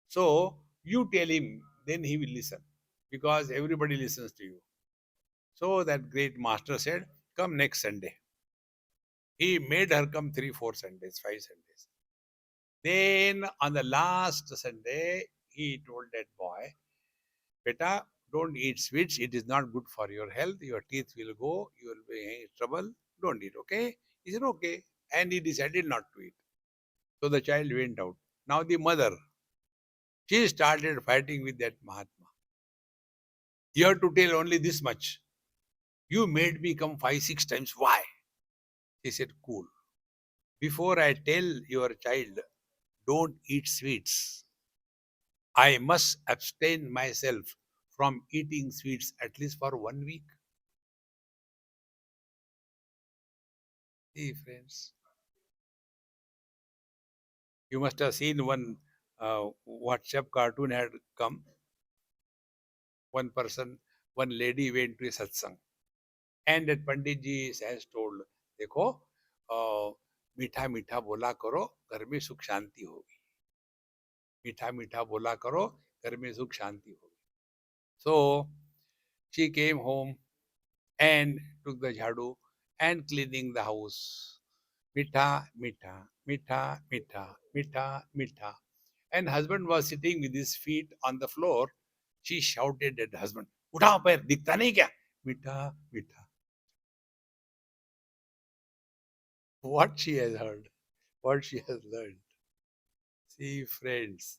So you tell him, then he will listen. Because everybody listens to you. So that great master said, come next Sunday. He made her come 3, 4 Sundays, 5 Sundays. Then on the last Sunday, he told that boy, Beta, don't eat sweets. It is not good for your health. Your teeth will go. You will be in trouble. Don't eat, okay? He said, okay. And he decided not to eat. So the child went out. Now the mother, she started fighting with that Mahatma. You have to tell only this much. You made me come 5, 6 times. Why? He said, cool. Before I tell your child, don't eat sweets, I must abstain myself from eating sweets at least for 1 week. See, friends, you must have seen one WhatsApp cartoon had come. One person, one lady went to a satsang. And that Panditji has told, देखो, मीठा मीठा बोला करो, घर में सुख शांति होगी. मीठा मीठा बोला करो, घर में सुख शांति होगी. So she came home and took the jhadu and cleaning the house. Mitha, mitha, mitha, mitha, mitha, mitha. And husband was sitting with his feet on the floor. She shouted at the husband, उठाओ पैर, दिखता नहीं क्या? Mitha, mitha. What she has heard, what she has learned. See, friends,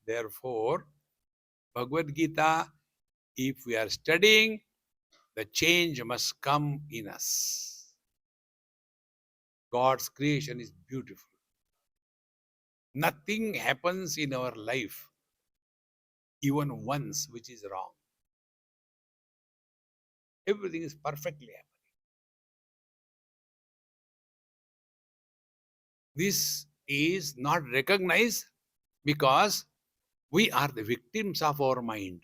therefore, Bhagavad Gita, if we are studying, the change must come in us. God's creation is beautiful. Nothing happens in our life, even once, which is wrong. Everything is perfectly happening. This is not recognized because we are the victims of our mind.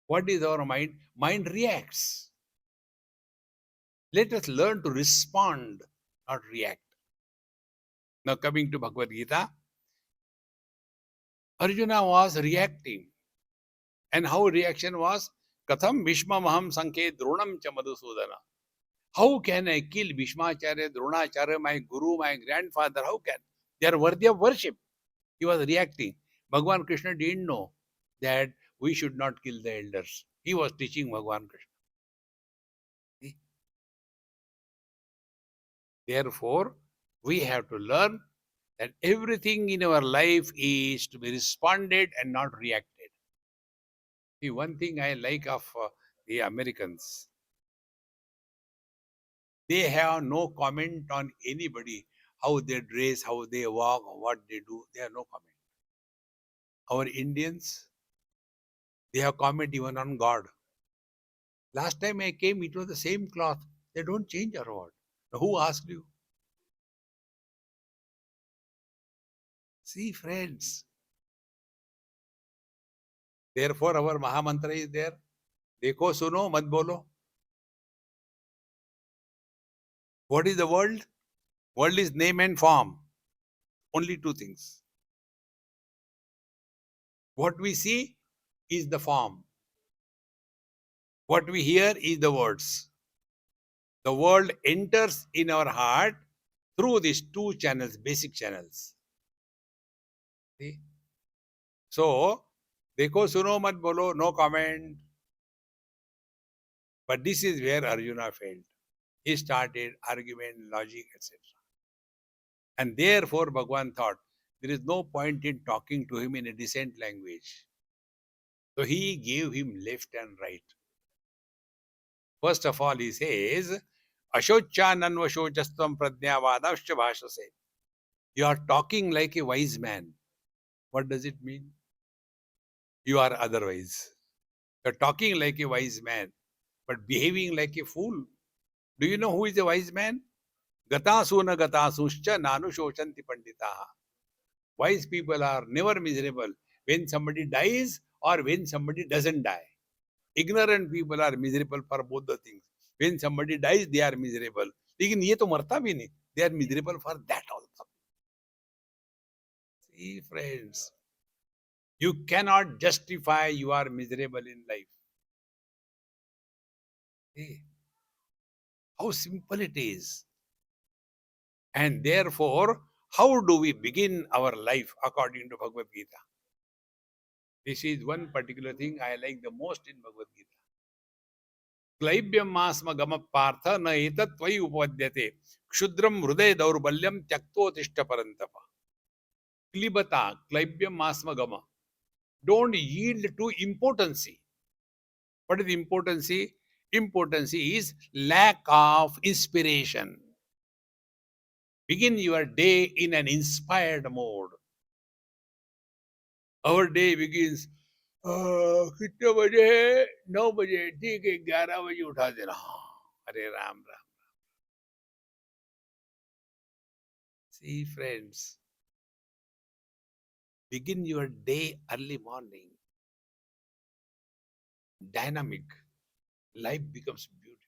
What is our mind? Mind reacts. Let us learn to respond, not react. Now coming to Bhagavad Gita, Arjuna was reacting. And how reaction was? Katham Bhishma Maham Sanke Dronam Cha Madhusudana. How can I kill Bhishmacharya, Dronacharya, my guru, my grandfather? How can? They are worthy of worship. He was reacting. Bhagwan Krishna didn't know that we should not kill the elders. He was teaching Bhagwan Krishna. See? Therefore, we have to learn that everything in our life is to be responded and not reacted. See, one thing I like of the Americans, they have no comment on anybody, how they dress, how they walk, what they do. They have no comment. Our Indians, they have comment even on God. Last time I came, it was the same cloth. They don't change or what? Who asked you? See, friends. Therefore, our Mahamantra is there. Dekho, suno, mat bolo. What is the world? World is name and form. Only two things. What we see is the form. What we hear is the words. The world enters in our heart through these two channels, basic channels. See? So, dekho, suno, mat bolo, no comment. But this is where Arjuna failed. He started argument, logic, etc. And therefore, Bhagwan thought there is no point in talking to him in a decent language. So he gave him left and right. First of all, he says, Ashocha nanvashochastvam pradyavadavscha bhashase. You are talking like a wise man. What does it mean? You are otherwise. You are talking like a wise man, but behaving like a fool. Do you know who is a wise man? Gatasuna gatasuscha nanu shoshanti panditaha. Wise people are never miserable when somebody dies or when somebody doesn't die. Ignorant people are miserable for both the things. When somebody dies, they are miserable. लेकिन ये तो मरता भी नहीं. They are miserable for that also. See, friends, you cannot justify you are miserable in life. See, how simple it is. And therefore, how do we begin our life according to Bhagavad Gita? This is one particular thing I like the most in Bhagavad Gita. क्लैब्यम आस्म गम पार्थ न एतत्त्वयि उपपद्यते क्षुद्रम हृदय दौर्बल्यम त्यक्तोतिष्ठ परंतप. क्लिबता क्लैब्यम आस्म गम. Don't yield to impotency. What is impotency? Impotency is lack of inspiration. Begin your day in an inspired mode. Our day begins, कितने बजे है? 9 बजे. ठीक है, 11 बजे उठा देना. अरे Ram Ram. See, friends, begin your day early morning. Dynamic. Life becomes beautiful.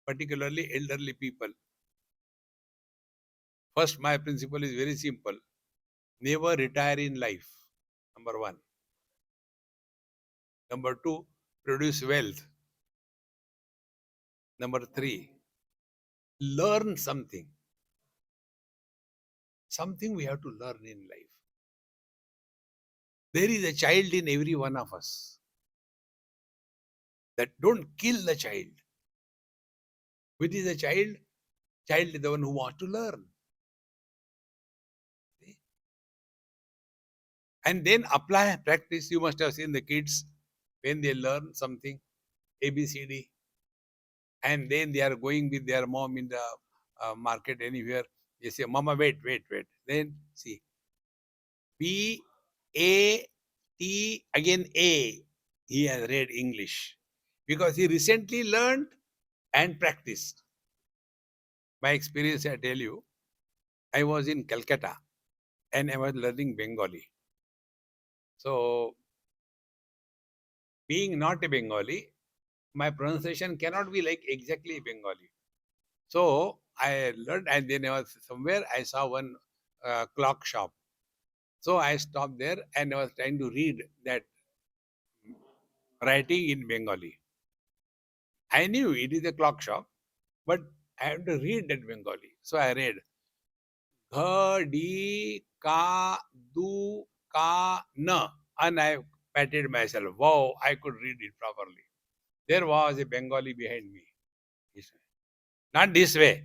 Particularly elderly people. First, my principle is very simple. Never retire in life. Number one. Number two, produce wealth. Number three, learn something. Something we have to learn in life. There is a child in every one of us. That don't kill the child. Which is a child? Child is the one who wants to learn. See? And then apply, practice. You must have seen the kids when they learn something, ABCD, and then they are going with their mom in the market anywhere. They say, Mama, wait. Then see, B, A, T, again A. He has read English because he recently learned and practiced. My experience, I tell you, I was in Calcutta and I was learning Bengali. So, being not a Bengali, my pronunciation cannot be like exactly Bengali. So, I learned, and then I was somewhere, I saw one clock shop. So, I stopped there and I was trying to read that writing in Bengali. I knew it is a clock shop, but I have to read that Bengali. So I read Di Ka Du Ka Na. And I patted myself. Wow, I could read it properly. There was a Bengali behind me. He said, not this way.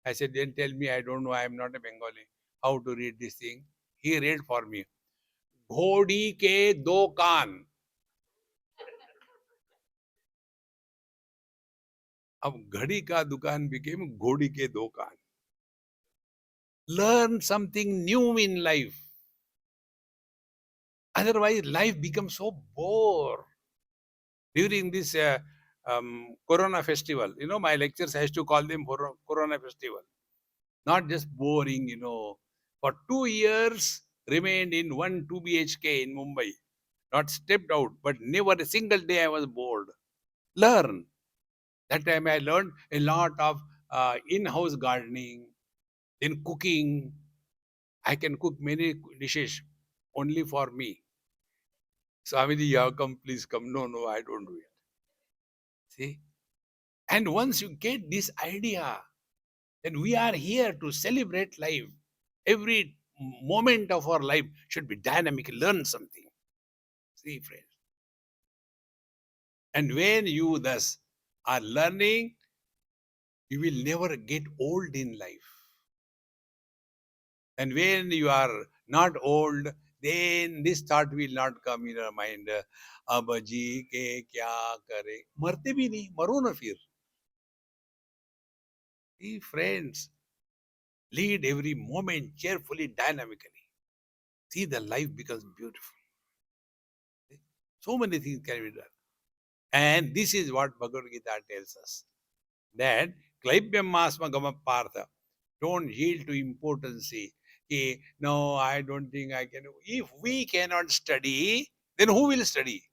I said, then tell me, I don't know, I am not a Bengali. How to read this thing? He read for me. घोड़ी के दो कान. अब घड़ी का दुकान became घोड़ी के दो कान. Learn something new in life. Otherwise, life becomes so bored. During this Corona festival, my lectures I used to call them Corona festival. Not just boring, For 2 years, remained in one 2 BHK in Mumbai. Not stepped out, but never a single day I was bored. Learn. That time I learned a lot of in-house gardening, then cooking. I can cook many dishes only for me. Swamiji, you have come, please come. No, no, I don't do it. See? And once you get this idea, then we are here to celebrate life. Every moment of our life should be dynamic, learn something. See, friends. And when you thus are learning, you will never get old in life. And when you are not old, then this thought will not come in your mind. अब जी के क्या करे मरते भी नहीं मरो ना फिर. See, friends, lead every moment cheerfully, dynamically. See, the life becomes beautiful. So many things can be done. And this is what Bhagavad Gita tells us. That Klaibhyam Masma Gama Partha. Don't yield to impotency. No, I don't think I can. If we cannot study, then who will study?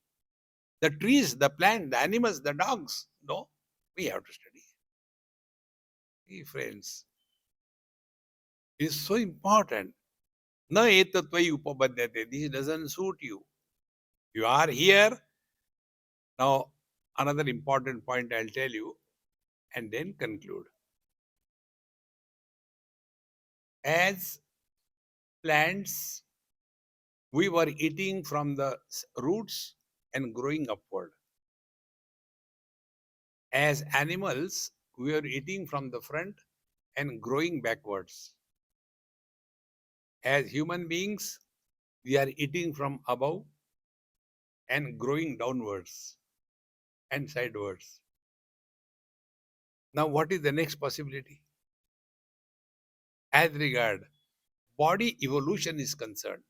The trees, the plant, the animals, the dogs. No, we have to study. See, friends, it is so important. Na etatvai upabadyate. This doesn't suit you. You are here. Now, another important point I'll tell you and then conclude. As plants, we were eating from the roots and growing upward. As animals, we are eating from the front and growing backwards. As human beings, we are eating from above and growing downwards and sidewards. Now, what is the next possibility? As regard body evolution is concerned,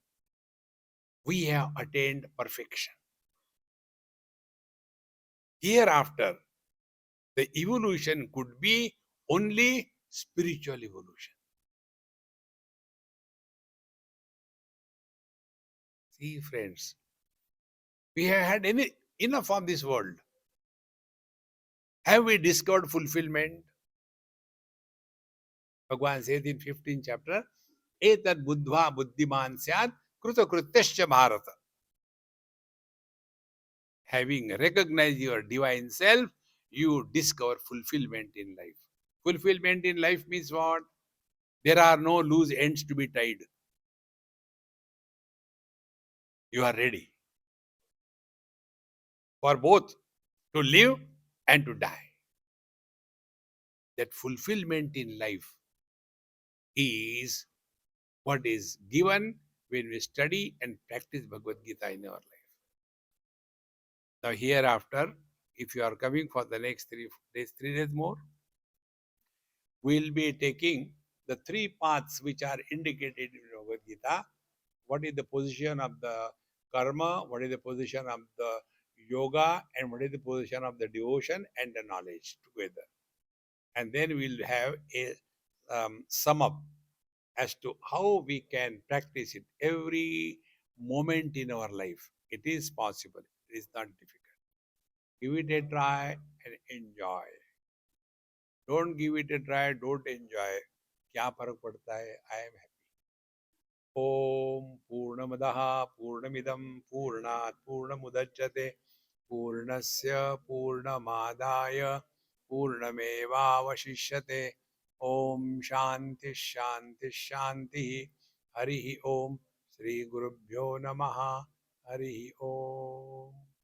we have attained perfection. Hereafter, the evolution could be only spiritual evolution. See, friends, we have had enough of this world. Have we discovered fulfillment? Bhagavan says in 15th chapter, Etad buddhva buddhiman syad krutakrutyascha bharata. Having recognized your divine self, you discover fulfillment in life. Fulfillment in life means what? There are no loose ends to be tied. You are ready for both to live and to die. That fulfillment in life is what is given when we study and practice Bhagavad Gita in our life. Now, hereafter, if you are coming for the next 3 days more, we'll be taking the 3 paths which are indicated in Bhagavad Gita. What is the position of the karma, what is the position of the yoga, and what is the position of the devotion and the knowledge together. And then we'll have a sum up as to how we can practice it every moment in our life. It is possible. It is not difficult. Give it a try and enjoy. Don't give it a try, don't enjoy. क्या फर्क पड़ता है? I am happy. Om Purnamadaha Purnamidam Purnat Purnamudachyate पूर्णस्य पूर्णमादाय पूर्णमेवावशिष्यते. ओम शांति शांति शांति. हरि ओम. श्री गुरुभ्यो नमः. हरि ओम.